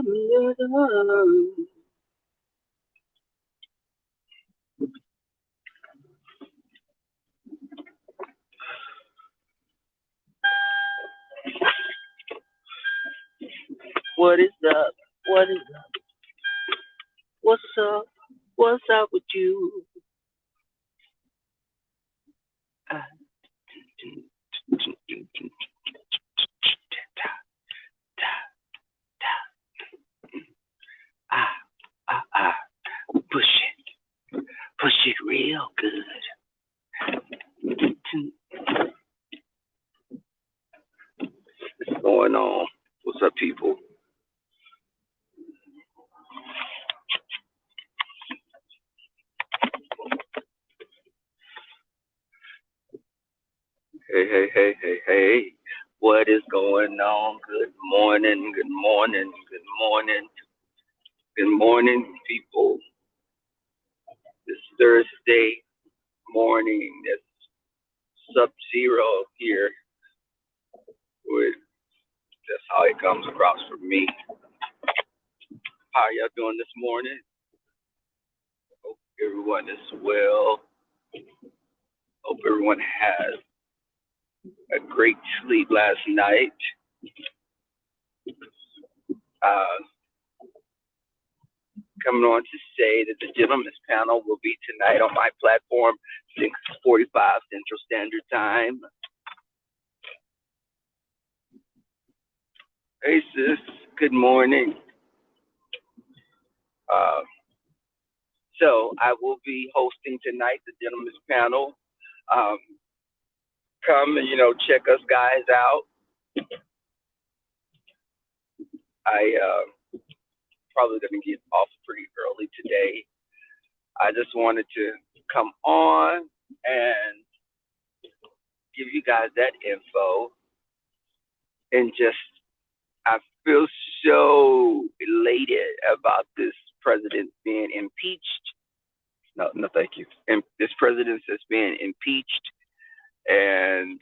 What is up? What is up? What's up? What's up with you? Ah, ah, ah. Push it. Push it real good. What's going on? What's up, people? Hey, hey, hey, hey, hey. What is going on? Good morning, good morning, good morning, good morning, people. This Thursday morning, it's sub-zero here. With That's how it comes across for me. How y'all doing this morning? Hope everyone is well. Hope everyone has a great sleep last night. Uh, Coming on to say that the gentleman's panel will be tonight on my platform, 6:45 Central Standard Time. Hey sis, good morning. Uh, so I will be hosting tonight the gentleman's panel. Um, Come and check us guys out. I probably gonna get off pretty early today. I just wanted to come on and give you guys that info, and just I feel so elated about this president being impeached. No, no, thank you. And this president is being impeached, and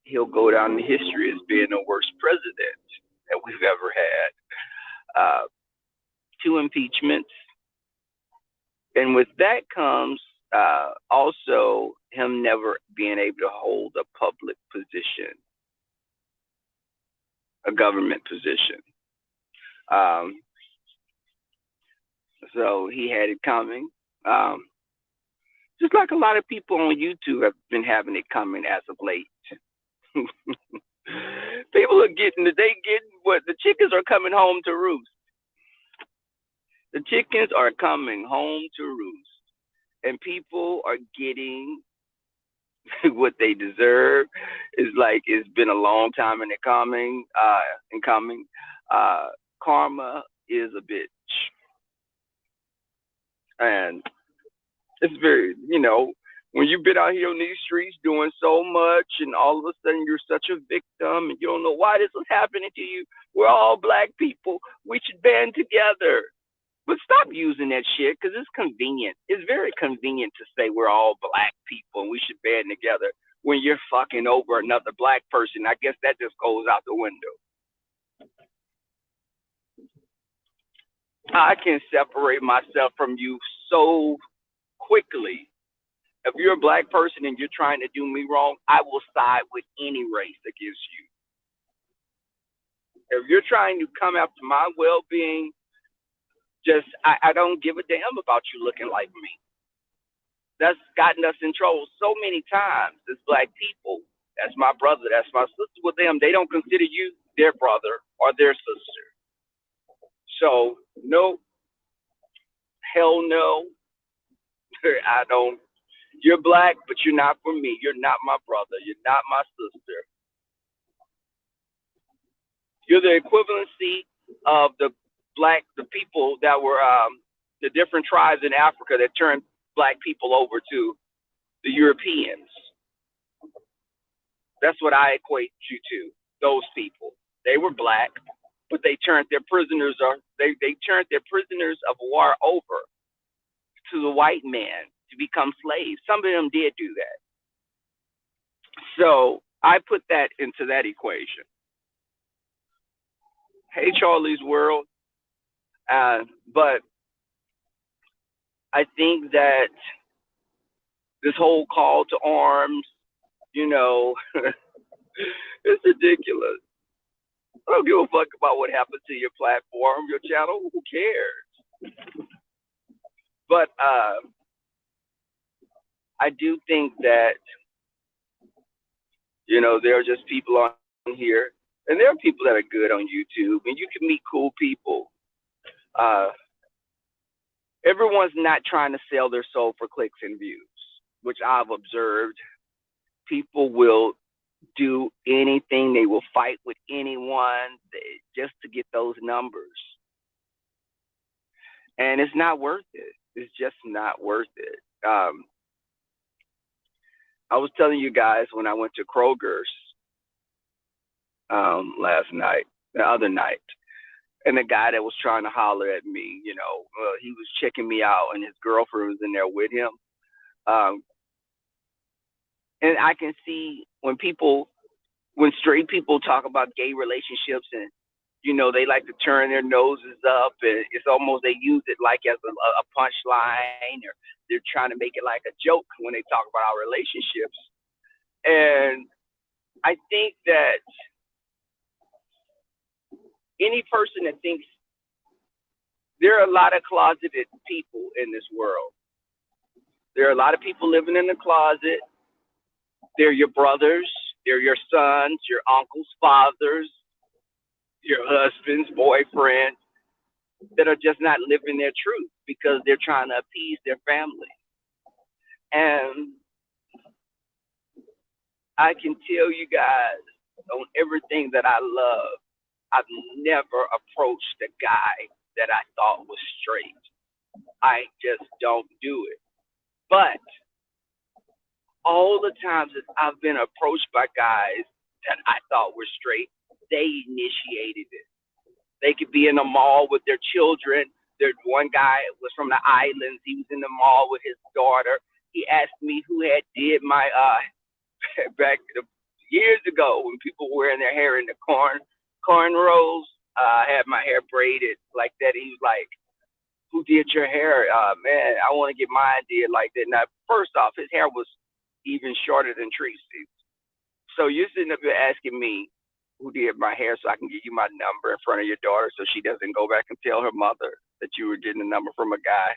he'll go down in history as being the worst president that we've ever had. 2 impeachments, and with that comes also him never being able to hold a public position, a government position. So he had it coming. Just like a lot of people on YouTube have been having it coming as of late. People are getting what the chickens are coming home to roost. The chickens are coming home to roost, and people are getting what they deserve. It's been a long time in coming. Karma is a bitch, and it's very, when you've been out here on these streets doing so much, and all of a sudden you're such a victim, and you don't know why this was happening to you. We're all black people. We should band together. But stop using that shit, because it's convenient. It's very convenient to say we're all black people and we should band together when you're fucking over another black person. I guess that just goes out the window. I can separate myself from you so quickly. If you're a black person and you're trying to do me wrong, I will side with any race against you. If you're trying to come after my well-being, I don't give a damn about you looking like me. That's gotten us in trouble so many times as black people. That's my brother, that's my sister. With them, they don't consider you their brother or their sister. So, no, hell no. I don't. You're black, but you're not for me. You're not my brother. You're not my sister. You're the equivalency of the people that were the different tribes in Africa that turned black people over to the Europeans. That's what I equate you to. Those people. They were black, but they turned their prisoners of war over to the white man to become slaves. Some of them did do that. So I put that into that equation. Hey, Charlie's World. But I think that this whole call to arms, you know, it's ridiculous. I don't give a fuck about what happened to your platform, your channel. Who cares? But I do think that, there are just people on here, and there are people that are good on YouTube, and you can meet cool people. Uh, Everyone's not trying to sell their soul for clicks and views, which I've observed. People will do anything. They will fight with anyone just to get those numbers. And it's not worth it. It's just not worth it. I was telling you guys when I went to Kroger's the other night, and the guy that was trying to holler at me, he was checking me out, and his girlfriend was in there with him. And I can see when straight people talk about gay relationships, and they like to turn their noses up, and it's almost they use it like as a punchline, or they're trying to make it like a joke when they talk about our relationships. And I think that any person that thinks there are a lot of closeted people in this world. There are a lot of people living in the closet. They're your brothers, they're your sons, your uncles, fathers, your husbands, boyfriends that are just not living their truth because they're trying to appease their family. And I can tell you guys on everything that I love, I've never approached a guy that I thought was straight. I just don't do it. But all the times that I've been approached by guys that I thought were straight, they initiated it. They could be in the mall with their children. There's one guy was from the islands. He was in the mall with his daughter. He asked me who had did my back years ago when people were wearing their hair in the cornrows. I had my hair braided like that. He was like, "Who did your hair?" Man, I want to get mine did like that. Now, first off, his hair was even shorter than Tracy's. So you're sitting up there asking me who did my hair so I can give you my number in front of your daughter so she doesn't go back and tell her mother that you were getting a number from a guy.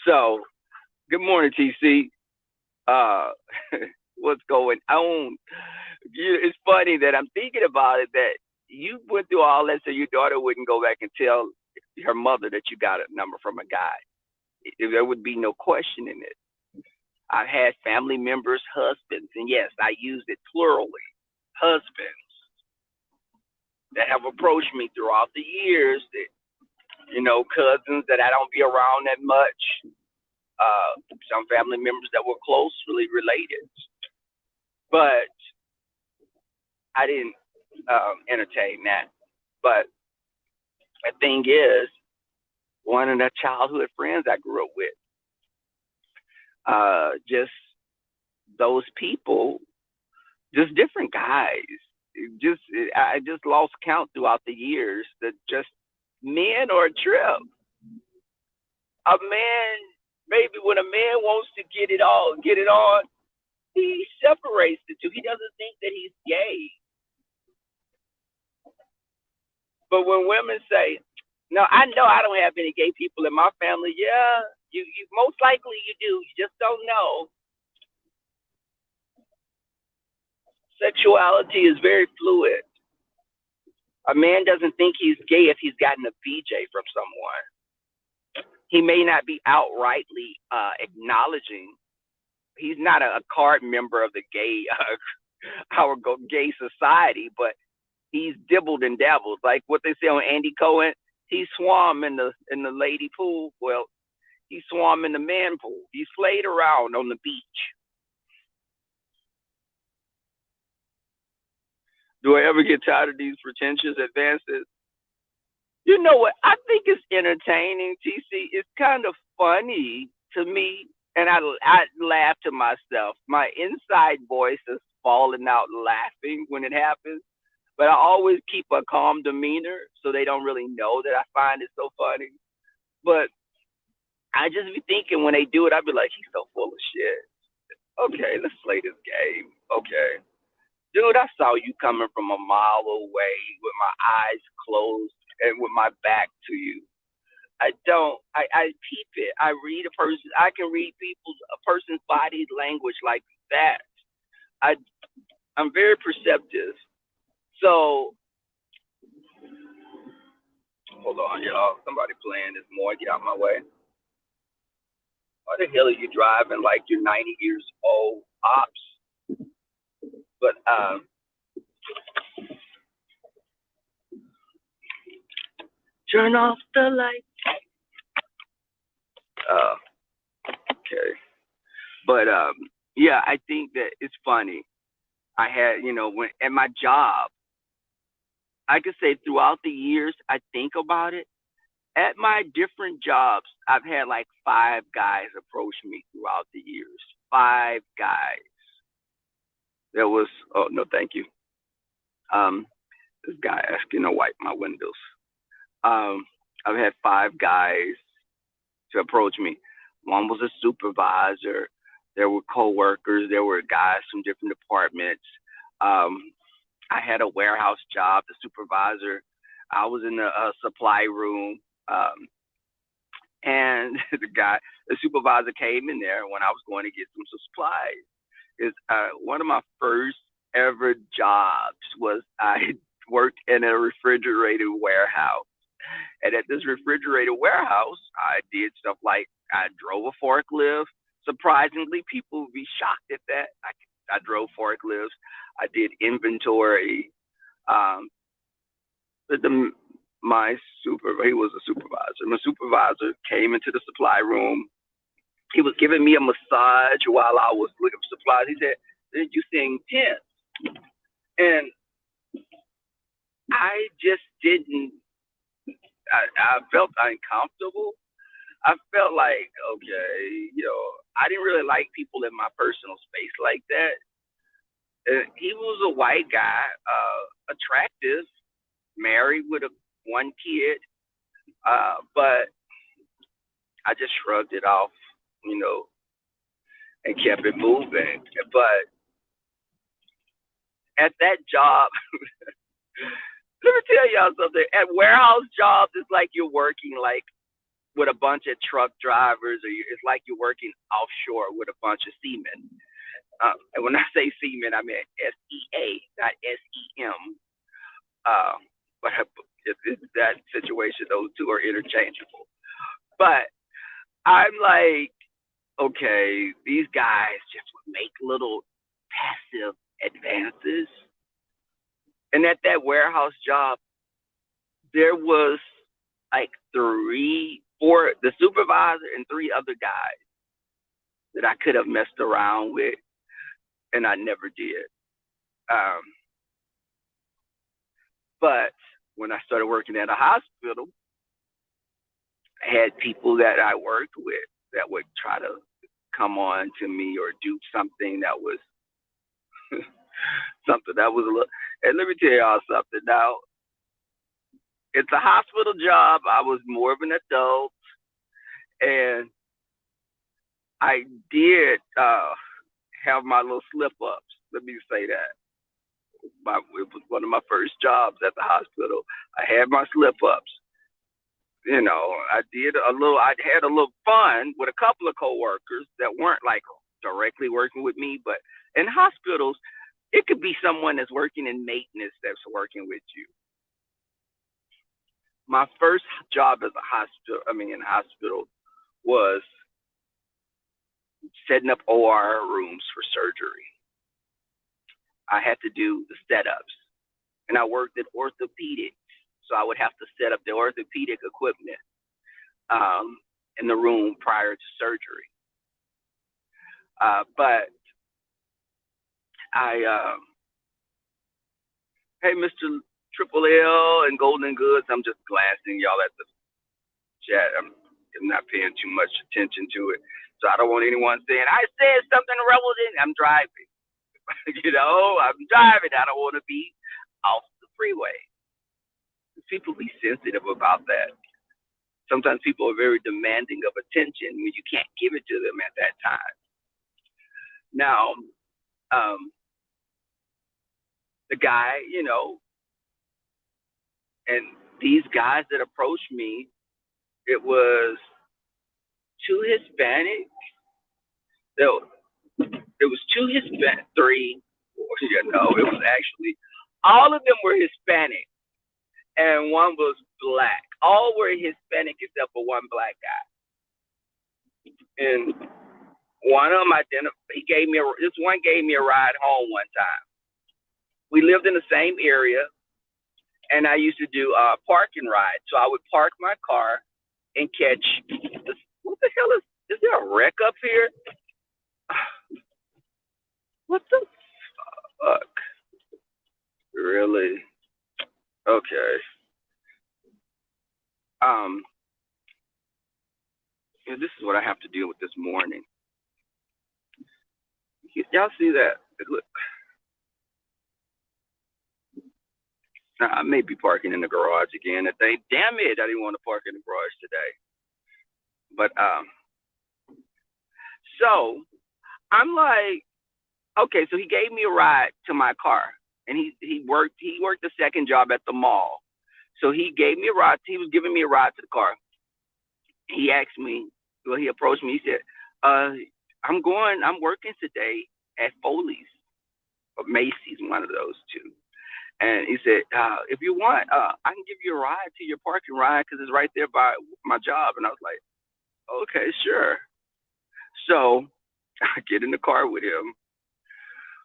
So, good morning, TC. What's going on? It's funny that I'm thinking about it, that you went through all that so your daughter wouldn't go back and tell her mother that you got a number from a guy. There would be no question in it. I've had family members, husbands, and yes, I used it plurally, husbands that have approached me throughout the years that, cousins that I don't be around that much, some family members that were closely related. But I didn't entertain that. But the thing is, one of the childhood friends I grew up with, just those people, just different guys. I just lost count throughout the years that just men are a trip. A man, maybe when a man wants to get it on, he separates the two. He doesn't think that he's gay. But when women say, "No, I know I don't have any gay people in my family," yeah, you most likely you do. You just don't know. Sexuality is very fluid. A man doesn't think he's gay if he's gotten a BJ from someone. He may not be outrightly acknowledging. He's not a card member of the gay our gay society, but he's dibbled and dabbled. Like what they say on Andy Cohen, he swam in the lady pool. Well, he swam in the man pool. He slayed around on the beach. Do I ever get tired of these pretentious advances? You know what? I think it's entertaining, TC. It's kind of funny to me, and I laugh to myself. My inside voice is falling out laughing when it happens, but I always keep a calm demeanor so they don't really know that I find it so funny. But I just be thinking when they do it, I'd be like, he's so full of shit. Okay, let's play this game. Okay. Dude, I saw you coming from a mile away with my eyes closed and with my back to you. I peep it. I read a person, I can read a person's body language like that. I, I'm very perceptive. So, hold on, y'all. Somebody playing this more. Get out my way. Why the hell are you driving like you're 90 years old, ops? But, turn off the light. Uh, okay. But yeah, I think that it's funny. I had, when at my job, I could say throughout the years, I think about it. At my different jobs, I've had like 5 guys approach me throughout the years. 5 guys. There was, oh no, thank you. This guy asking to wipe my windows. I've had 5 guys to approach me. One was a supervisor. There were coworkers. There were guys from different departments. I had a warehouse job. The supervisor. I was in the supply room, and the supervisor came in there when I was going to get some supplies. Is one of my first ever jobs was I worked in a refrigerated warehouse. And at this refrigerated warehouse, I did stuff like I drove a forklift. Surprisingly, people would be shocked at that. I drove forklifts. I did inventory. But he was a supervisor. My supervisor came into the supply room. He was giving me a massage while I was looking for supplies. He said, "You seem tense," and I just didn't. I felt uncomfortable. I felt like, okay, I didn't really like people in my personal space like that. He was a white guy, attractive, married with one kid, but I just shrugged it off, and kept it moving. But at that job, let me tell y'all something. At warehouse jobs, it's like you're working like with a bunch of truck drivers, or it's like you're working offshore with a bunch of seamen. And when I say seamen, I mean SEA, not SEM. But it's that situation, those two are interchangeable. But I'm like, okay, these guys just would make little passive advances. And at that warehouse job, there was like 4, the supervisor and 3 other guys that I could have messed around with, and I never did. But when I started working at a hospital, I had people that I worked with that would try to come on to me or do something that was something that was a little. And let me tell y'all something. Now, it's a hospital job. I was more of an adult, and I did have my little slip-ups. Let me say that. It was one of my first jobs at the hospital. I had my slip-ups. I had a little fun with a couple of coworkers that weren't like directly working with me, but in hospitals, it could be someone that's working in maintenance that's working with you. My first job in hospital was setting up OR rooms for surgery. I had to do the setups, and I worked at orthopedics, so I would have to set up the orthopedic equipment in the room prior to surgery. But hey, Mr. Triple L and Golden Goods, I'm just glancing y'all at the chat. I'm not paying too much attention to it, so I don't want anyone saying I said something relevant. I'm driving. I'm driving. I don't want to be off the freeway. People be sensitive about that. Sometimes people are very demanding of attention when you can't give it to them at that time. Now, the guy, and these guys that approached me, it was two Hispanic. It was two Hispanic, three. It was actually, all of them were Hispanic, and one was black. All were Hispanic except for one black guy. And one of them this one gave me a ride home one time. We lived in the same area, and I used to do parking rides. So I would park my car and catch, what the hell is there a wreck up here? What the fuck? Really? Okay. This is what I have to deal with this morning. Y'all see that? Look. Now, I may be parking in the garage again. Damn it, I didn't want to park in the garage today. But so I'm like, okay, so he gave me a ride to my car, and he worked a second job at the mall. So he gave me a ride. He was giving me a ride to the car. He asked me, well, he approached me. He said, I'm working today at Foley's or Macy's, one of those two. And he said, if you want, I can give you a ride to your parking ride because it's right there by my job. And I was like, okay, sure. So I get in the car with him.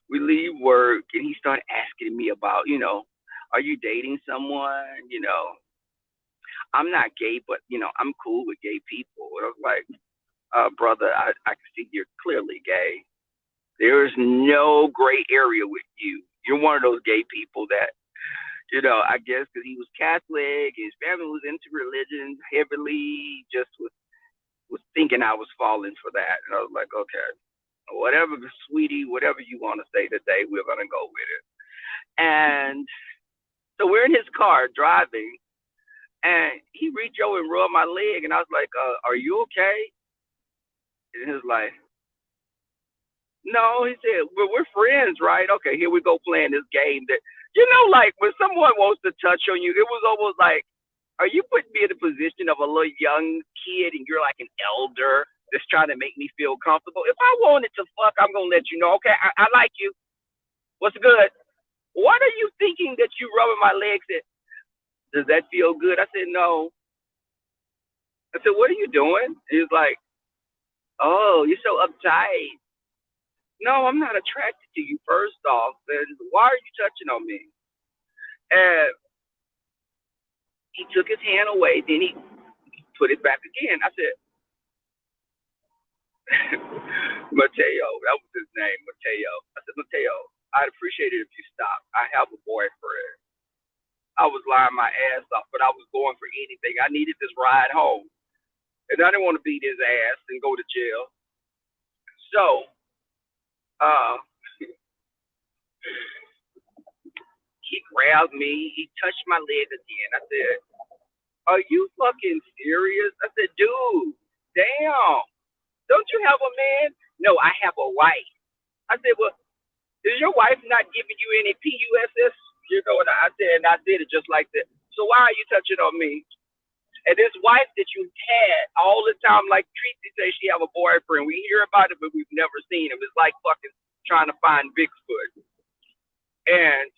We leave work, and he started asking me about, are you dating someone? I'm not gay, but, I'm cool with gay people. And I was like, brother, I can see you're clearly gay. There is no gray area with you. You're one of those gay people that, I guess because he was Catholic, his family was into religion heavily, just was thinking I was falling for that. And I was like, okay, whatever, sweetie, whatever you want to say today, we're going to go with it. And so we're in his car driving, and he reached over and rubbed my leg, and I was like, are you okay? And he was like, no, he said, we're friends, right? Okay, here we go playing this game that, like when someone wants to touch on you, it was almost like, are you putting me in the position of a little young kid and you're like an elder that's trying to make me feel comfortable? If I wanted to fuck, I'm going to let you know, okay, I like you. What's good? What are you thinking that you rubbing my legs? Does that feel good? I said, no. I said, what are you doing? He was like, oh, you're so uptight. No, I'm not attracted to you, first off. And why are you touching on me? And he took his hand away, then he put it back again. I said, Mateo, that was his name, Mateo. I said, Mateo, I'd appreciate it if you stopped. I have a boyfriend. I was lying my ass off, but I was going for anything. I needed this ride home. And I didn't want to beat his ass and go to jail. So, he grabbed me. He touched my leg again. I said, are you fucking serious? I said, dude, damn. Don't you have a man? No, I have a wife. I said, well, is your wife not giving you any PUSS? And I said, and I did it just like that. So why are you touching on me? And this wife that you had all the time, like Tracy says she have a boyfriend. We hear about it, but we've never seen him. It's like fucking trying to find Bigfoot. And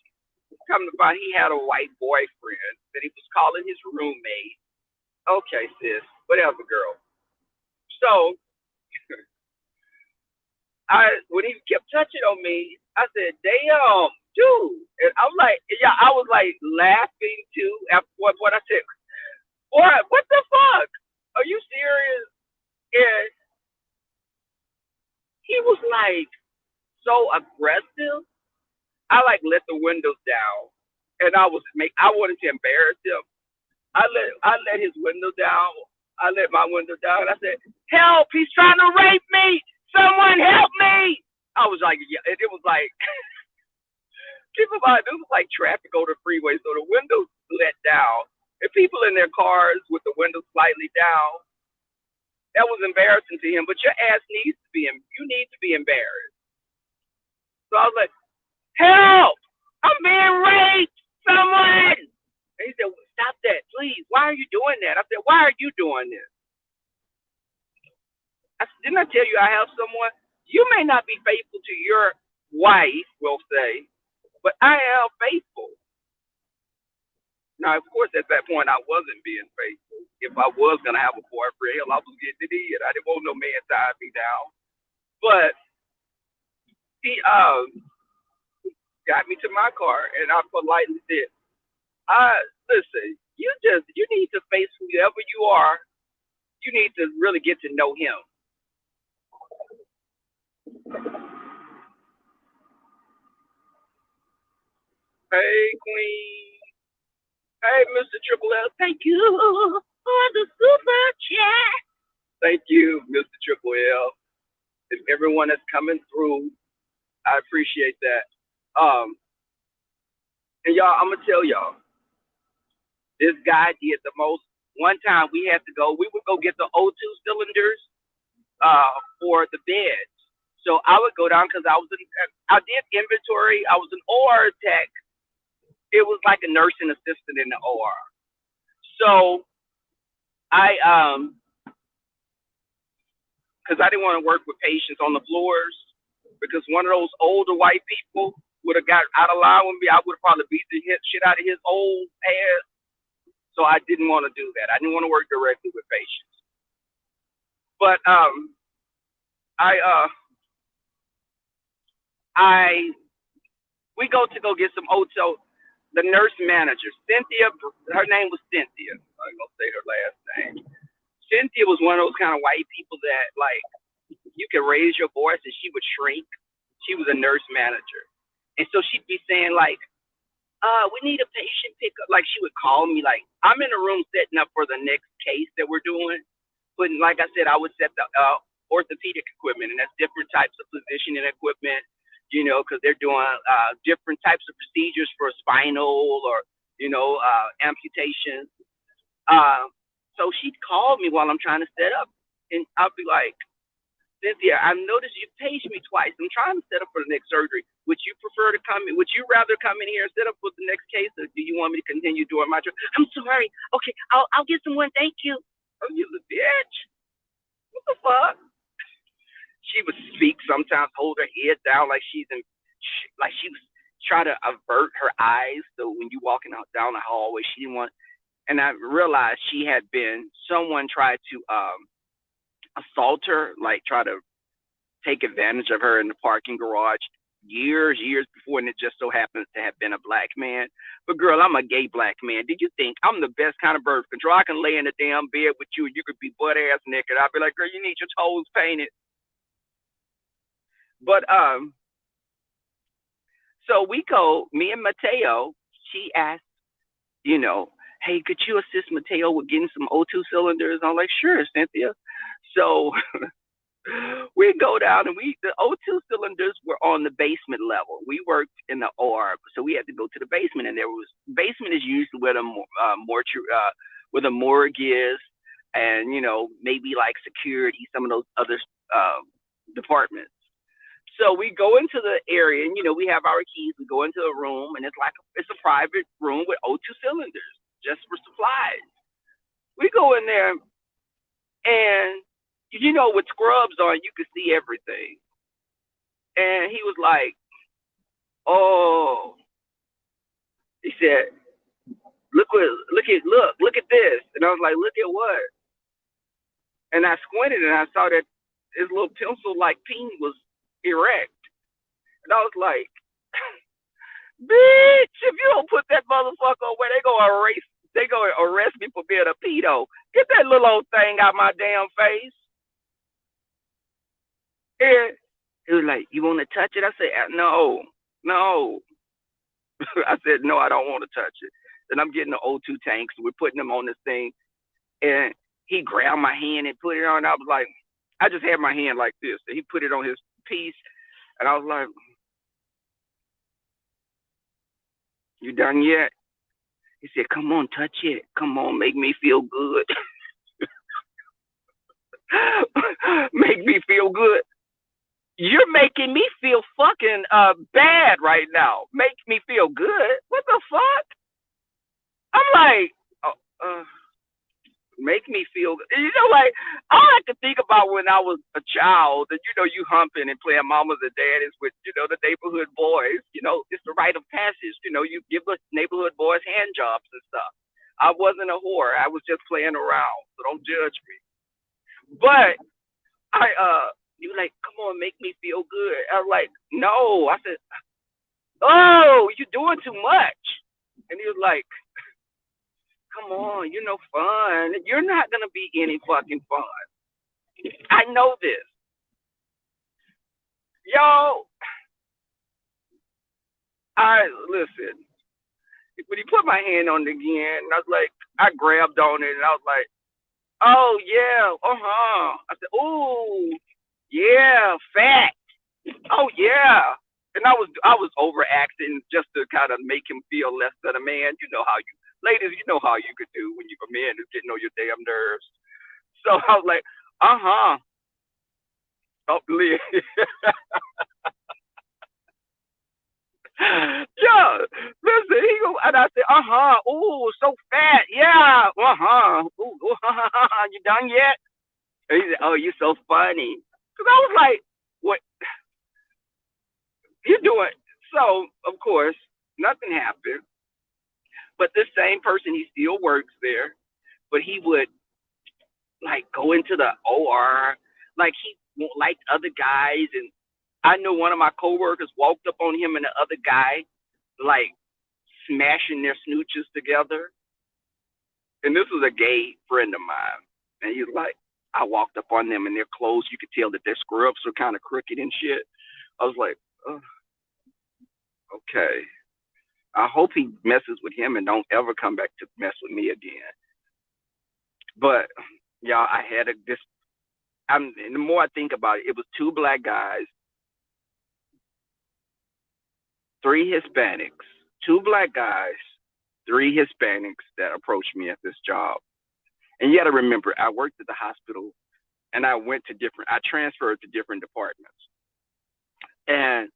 come to find he had a white boyfriend that he was calling his roommate. Okay, sis, whatever, girl. So when he kept touching on me, I said, damn, dude. And I'm like, yeah, I was like laughing too after what I said. What the fuck? Are you serious? And he was like so aggressive. I like let the windows down, and I wanted to embarrass him. I let his window down. I let my window down. I said, help! He's trying to rape me! Someone help me! I was like, yeah, it was like, Keep in mind, this was like traffic on the freeway, so the windows let down, and people in their cars with the windows slightly down. That was embarrassing to him. But your ass needs to be. You need to be embarrassed. So I was like, "Help! I'm being raped! Someone!" And he said, well, "Stop that, please. Why are you doing that?" I said, "Why are you doing this?" I said, "Didn't I tell you I have someone? You may not be faithful to your wife, we'll say, but I am faithful." Now, of course, at that point, I wasn't being faithful. If I was going to have a boyfriend, hell, I was getting it in. I didn't want no man tying me down. But he got me to my car, and I politely said, listen, you need to face whoever you are. You need to really get to know him." Hey, Queen. Hey, Mr. Triple L. Thank you for the super chat. Thank you, Mr. Triple L. And everyone that's coming through, I appreciate that. And y'all, I'm gonna tell y'all, this guy did the most. One time we had to go. We would go get the O2 cylinders for the beds. So I would go down because I did inventory. I was an OR tech. It was like a nursing assistant in the OR. So because I didn't want to work with patients on the floors, because one of those older white people would have got out of line with me. I would have probably beat the shit out of his old ass. So I didn't want to do that. I didn't want to work directly with patients. But we go get some O2. The nurse manager, Cynthia, her name was Cynthia. I'm gonna say her last name. Cynthia was one of those kind of white people that like you could raise your voice and she would shrink. She was a nurse manager, and so she'd be saying like, we need a patient pickup. Like she would call me like I'm in a room setting up for the next case that we're doing. But like I said, I would set the orthopedic equipment, and that's different types of positioning equipment, because they're doing different types of procedures for spinal or, amputation. So she'd call me while I'm trying to set up, and I'll be like, "Cynthia, I've noticed you've paged me twice. I'm trying to set up for the next surgery. Would you prefer to come in? Would you rather come in here and set up for the next case, or do you want me to continue doing my job?" "I'm sorry. Okay, I'll get someone. Thank you." "Oh, you the bitch. What the fuck?" She would speak sometimes, hold her head down like like she was trying to avert her eyes. So when you walking out down the hallway, she didn't want. And I realized someone tried to assault her, like try to take advantage of her in the parking garage years before, and it just so happens to have been a black man. But girl, I'm a gay black man. Did you think I'm the best kind of birth control? I can lay in the damn bed with you and you could be butt ass naked. I'd be like, "Girl, you need your toes painted." But so we go, me and Mateo, she asked, "Hey, could you assist Mateo with getting some O2 cylinders?" I'm like, "Sure, Cynthia." So we go down, and the O2 cylinders were on the basement level. We worked in the OR, so we had to go to the basement, and basement is usually where the morgue is, and maybe like security, some of those other departments. So we go into the area, and we have our keys. We go into a room, and it's a private room with O2 cylinders just for supplies. We go in there, and with scrubs on, you could see everything. And he was like, "Oh," he said, look at this." And I was like, "Look at what?" And I squinted, and I saw that his little pencil-like peen was erect. And I was like, "Bitch, if you don't put that motherfucker away, they gonna arrest me for being a pedo. Get that little old thing out my damn face." And he was like, "You want to touch it?" I said, No. I said, "No, I don't want to touch it." Then I'm getting the O2 tanks. We're putting them on this thing. And he grabbed my hand and put it on. I was like, I just had my hand like this. And he put it on his piece. And I was like, You done yet? He said, come on, touch it. Come on, make me feel good. Make me feel good. You're making me feel fucking bad right now. Make me feel good. What the fuck? I'm like, oh, make me feel good. You know, like, all I could think about when I was a child, and you humping and playing mamas and daddies with, the neighborhood boys. It's the rite of passage. You give the neighborhood boys hand jobs and stuff. I wasn't a whore. I was just playing around. So don't judge me. But you like, come on, make me feel good. I was like, no. I said, oh, you're doing too much. And he was like, come on, fun. You're not gonna be any fucking fun. I know this. Yo, I listen. When he put my hand on it again, and I was like, I grabbed on it, and I was like, oh yeah, I said, ooh, yeah, fat. Oh yeah. And I was overacting just to kind of make him feel less than a man. You know how you ladies, you know how you could do when you're a man who's getting on your damn nerves. So I was like, oh, yeah, listen, he go, and I said, ooh, so fat, yeah, ooh, you done yet? And he said, oh, you so funny, because I was like, what you doing? So of course, nothing happened. But this same person, he still works there, but he would like go into the OR, like he won't like other guys, and I know one of my coworkers walked up on him and the other guy, like smashing their snooches together. And this was a gay friend of mine. And he's like, I walked up on them and their clothes, you could tell that their scrubs were kind of crooked and shit. I was like, oh, okay. I hope he messes with him and don't ever come back to mess with me again. But yeah, I had this. And the more I think about it, it was two black guys, three Hispanics, two black guys, three Hispanics that approached me at this job. And you got to remember, I worked at the hospital and I transferred to different departments. And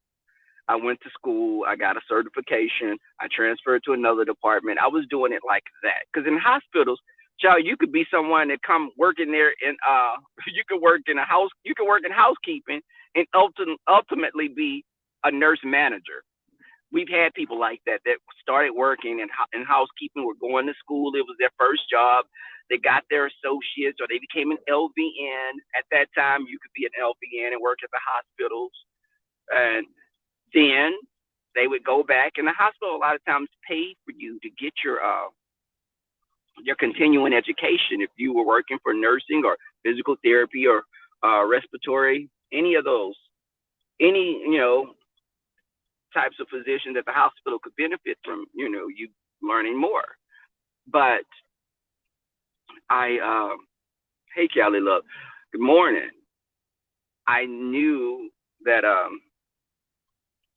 I went to school, I got a certification, I transferred to another department. I was doing it like that. Because in hospitals, child, you could be someone that come working there and you could work in housekeeping and ultimately be a nurse manager. We've had people like that started working in housekeeping, were going to school. It was their first job. They got their associates or they became an LVN. At that time, you could be an LVN and work at the hospitals. And then they would go back, and the hospital a lot of times paid for you to get your continuing education. If you were working for nursing or physical therapy or respiratory, any of those, any types of positions that the hospital could benefit from, you learning more. But hey, Callie, love, good morning. I knew that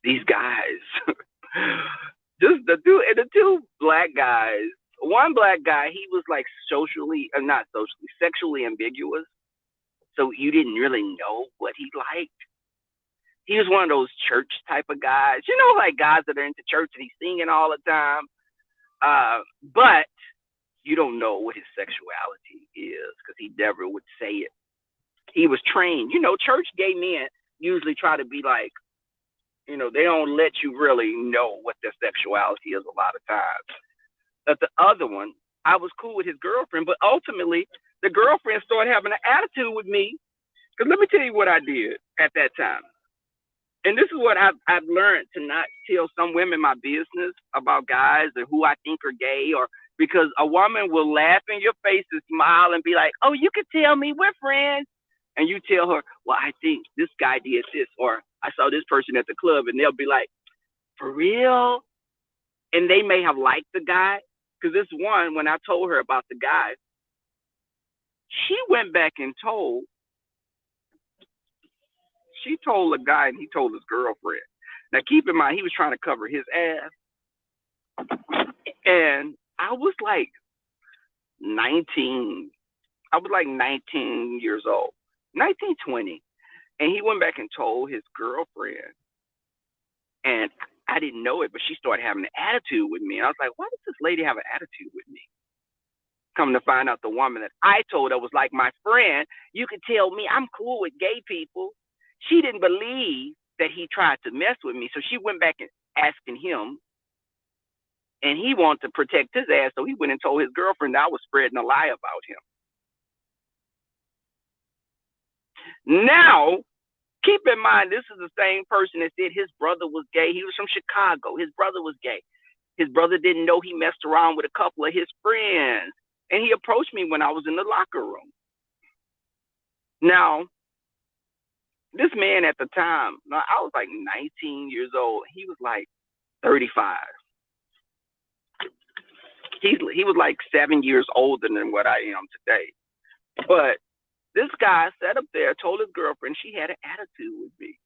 these guys, just the two black guys. One black guy, he was like not socially, sexually ambiguous. So you didn't really know what he liked. He was one of those church type of guys, like guys that are into church and he's singing all the time. But you don't know what his sexuality is because he never would say it. He was trained. Church gay men usually try to be like, they don't let you really know what their sexuality is a lot of times. But the other one, I was cool with his girlfriend, but ultimately the girlfriend started having an attitude with me. Because let me tell you what I did at that time. And this is what I've learned, to not tell some women my business about guys or who I think are gay, or because a woman will laugh in your face and smile and be like, oh, you can tell me, we're friends. And you tell her, well, I think this guy did this, or I saw this person at the club, and they'll be like, for real? And they may have liked the guy. Because this one, when I told her about the guy, she went back and told the guy, and he told his girlfriend. Now, keep in mind, he was trying to cover his ass. And I was like 19. I was like 19 years old, 19, 20. And he went back and told his girlfriend. And I didn't know it, but she started having an attitude with me. And I was like, why does this lady have an attitude with me? Come to find out, the woman that I told her was like my friend. You could tell me I'm cool with gay people. She didn't believe that he tried to mess with me. So she went back and asking him, and he wanted to protect his ass. So he went and told his girlfriend that I was spreading a lie about him. Now, keep in mind, this is the same person that said his brother was gay. He was from Chicago. His brother was gay. His brother didn't know he messed around with a couple of his friends. And he approached me when I was in the locker room. Now, this man at the time, I was like 19 years old. He was like 35. He was like 7 years older than what I am today. But this guy sat up there, told his girlfriend she had an attitude with me.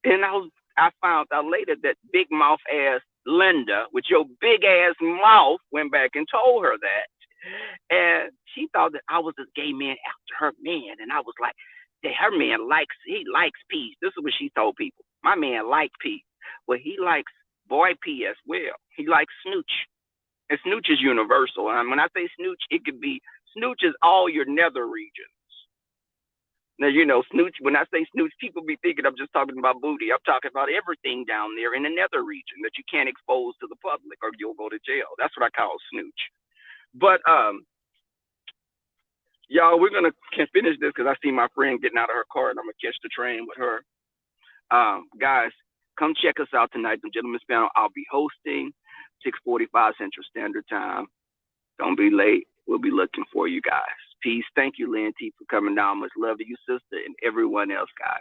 And I found out later that big mouth ass Linda, with your big ass mouth, went back and told her that. And she thought that I was a gay man after her man. And I was like, that her man likes peace. This is what she told people. My man likes peace. Well, he likes boy pee as well. He likes snooch. And snooch is universal. And when I say snooch, it could be, snooch is all your nether regions. Now, you know, snooch, when I say snooch, people be thinking I'm just talking about booty. I'm talking about everything down there in the nether region that you can't expose to the public or you'll go to jail. That's what I call snooch. But y'all, we're gonna finish this because I see my friend getting out of her car and I'm gonna catch the train with her. Guys, come check us out tonight. The Gentleman's Panel. I'll be hosting 6:45 Central Standard Time. Don't be late. We'll be looking for you guys. Peace. Thank you, Lynn T, for coming down. Much love to you, sister, and everyone else, guys.